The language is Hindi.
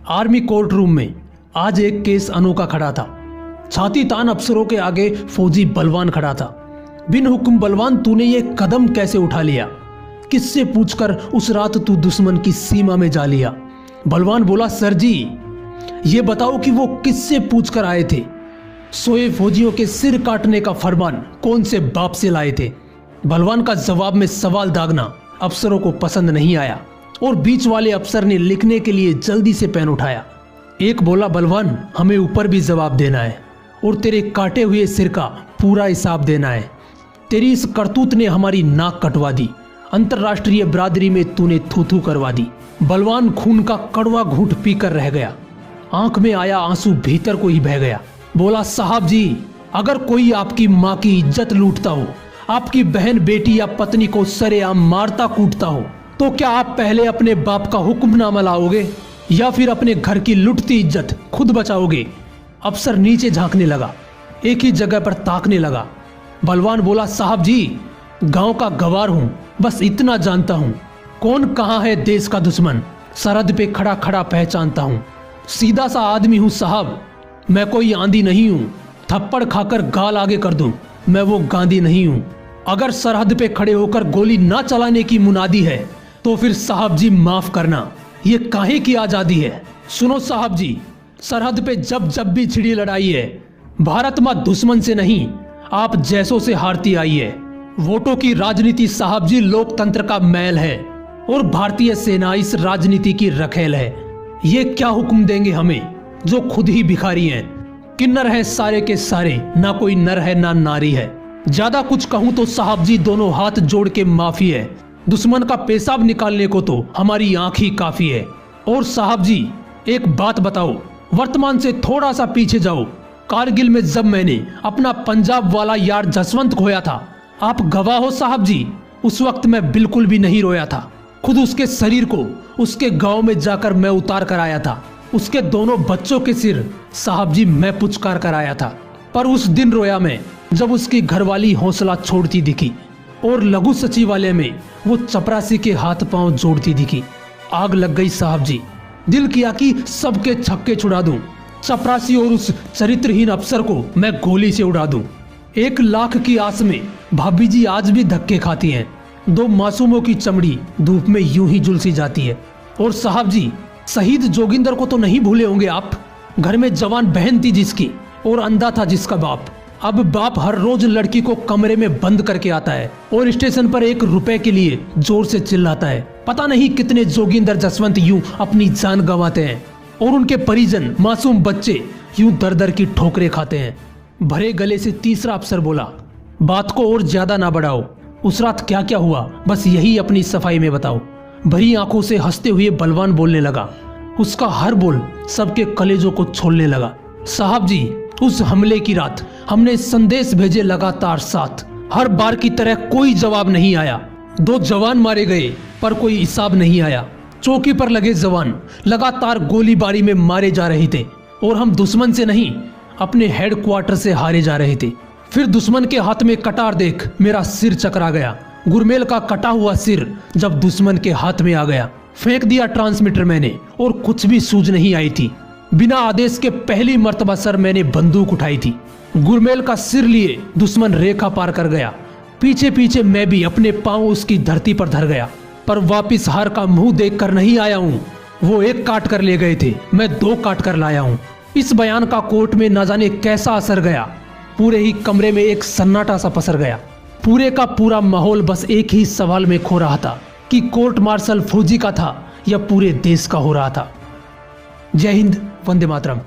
आर्मी कोर्ट रूम में आज एक केस अनोखा खड़ा था। छाती तान अफसरों के आगे फौजी बलवान खड़ा था। बिन हुक्म बलवान, तूने ये कदम कैसे उठा लिया? किससे पूछकर उस रात तू दुश्मन की सीमा में जा लिया? बलवान बोला, सर जी ये बताओ कि वो किससे पूछकर आए थे? सोए फौजियों के सिर काटने का फरमान कौन से बाप से लाए थे? बलवान का जवाब में सवाल दागना अफसरों को पसंद नहीं आया और बीच वाले अफसर ने लिखने के लिए जल्दी से पेन उठाया। एक बोला, बलवान हमें ऊपर भी जवाब देना है और तेरे काटे हुए सिर का पूरा हिसाब देना है। तेरी इस करतूत ने हमारी नाक कटवा दी, अंतर्राष्ट्रीय बिरादरी में तूने थू थू करवा दी। बलवान खून का कड़वा घूंट पीकर रह गया। आंख में आया आंसू भीतर को ही बह गया। बोला, साहब जी अगर कोई आपकी माँ की इज्जत लूटता हो, आपकी बहन बेटी या पत्नी को सरेआम मारता कूटता हो, तो क्या आप पहले अपने बाप का हुक्मनामा लाओगे या फिर अपने घर की लुटती इज्जत खुद बचाओगे? अफसर नीचे झांकने लगा, एक ही जगह पर ताकने लगा। बलवान बोला, साहब जी गांव का गवार हूं, बस इतना जानता हूं कौन कहां है देश का दुश्मन, सरहद पे खड़ा खड़ा पहचानता हूं। सीधा सा आदमी हूं साहब, मैं कोई आंधी नहीं हूं, थप्पड़ खाकर गाल आगे कर दूं, मैं वो गांधी नहीं हूं। अगर सरहद पे खड़े होकर गोली ना चलाने की मुनादी है तो फिर साहब जी माफ करना, ये काहे की आजादी है? सुनो साहब जी, सरहद पे जब जब भी छिड़ी लड़ाई है, भारत माँ दुश्मन से नहीं आप जैसों से हारती आई है। वोटों की राजनीति साहब जी लोकतंत्र का मैल है और भारतीय सेना इस राजनीति की रखेल है। ये क्या हुक्म देंगे हमें जो खुद ही भिखारी हैं? किन्नर है सारे के सारे, ना कोई नर है ना नारी है। ज्यादा कुछ कहूं तो साहब जी दोनों हाथ जोड़ के माफी है, दुश्मन का पेशाब निकालने को तो हमारी आंख ही काफी है। और साहब जी एक बात बताओ, वर्तमान से थोड़ा सा पीछे जाओ। कारगिल में जब मैंने अपना पंजाब वाला यार जसवंत खोया था, आप गवाह हो साहब जी, उस वक्त मैं बिल्कुल भी नहीं रोया था। खुद उसके शरीर को उसके गांव में जाकर मैं उतार कर आया था। उसके दोनों बच्चों के सिर साहब जी मैं पुचकार कर आया था। पर उस दिन रोया मैं जब उसकी घरवाली हौसला छोड़ती दिखी और लघु सचिवालय में वो चपरासी के हाथ पांव जोड़ती दिखी। आग लग गई साहब जी, दिल किया कि सबके छक्के छुड़ा दूं, चपरासी और उस चरित्रहीन अफसर को मैं गोली से उड़ा दूं। 1 लाख की आस में भाभी जी आज भी धक्के खाती हैं। 2 मासूमों की चमड़ी धूप में यूं ही झुलसी जाती है। और साहब जी शहीद जोगिंदर को तो नहीं भूले होंगे आप? घर में जवान बहन थी जिसकी और अंधा था जिसका बाप। अब बाप हर रोज लड़की को कमरे में बंद करके आता है और स्टेशन पर 1 रुपए के लिए जोर से चिल्लाता है। पता नहीं कितने जोगिंदर जसवंत यूं अपनी जान गंवाते हैं और उनके परिजन मासूम बच्चे यूं दर दर की ठोकरें खाते हैं। भरे गले से तीसरा अफसर बोला, बात को और ज्यादा ना बढ़ाओ, उस रात क्या क्या हुआ बस यही अपनी सफाई में बताओ। भरी आंखों से हंसते हुए बलवान बोलने लगा। उसका हर बोल सबके कलेजों को छोड़ने लगा। साहब जी उस हमले की रात हमने संदेश भेजे लगातार 7, हर बार की तरह कोई जवाब नहीं आया। 2 जवान मारे गए पर कोई हिसाब नहीं आया। चौकी पर लगे जवान लगातार गोलीबारी में मारे जा रहे थे और हम दुश्मन से नहीं अपने हेडक्वार्टर से हारे जा रहे थे। फिर दुश्मन के हाथ में कटार देख मेरा सिर चकरा गया। गुरमेल का कटा हुआ सिर जब दुश्मन के हाथ में आ गया, फेंक दिया ट्रांसमीटर मैंने और कुछ भी सूझ नहीं आई थी। बिना आदेश के पहली मर्तबा सर मैंने बंदूक उठाई थी। गुरमेल का सिर लिए दुश्मन रेखा पार कर गया। पीछे पीछे मैं भी अपने पांव उसकी धरती पर धर गया, पर वापिस हार का मुंह देख कर नहीं आया हूँ। वो 1 काट कर ले गए थे, मैं 2 काट कर लाया हूँ। इस बयान का कोर्ट में न जाने कैसा असर गया। पूरे ही कमरे में एक सन्नाटा सा पसर गया। पूरे का पूरा माहौल बस एक ही सवाल में खो रहा था कि कोर्ट मार्शल फौजी का था या पूरे देश का हो रहा था। जय हिंद, वंदे मातरम।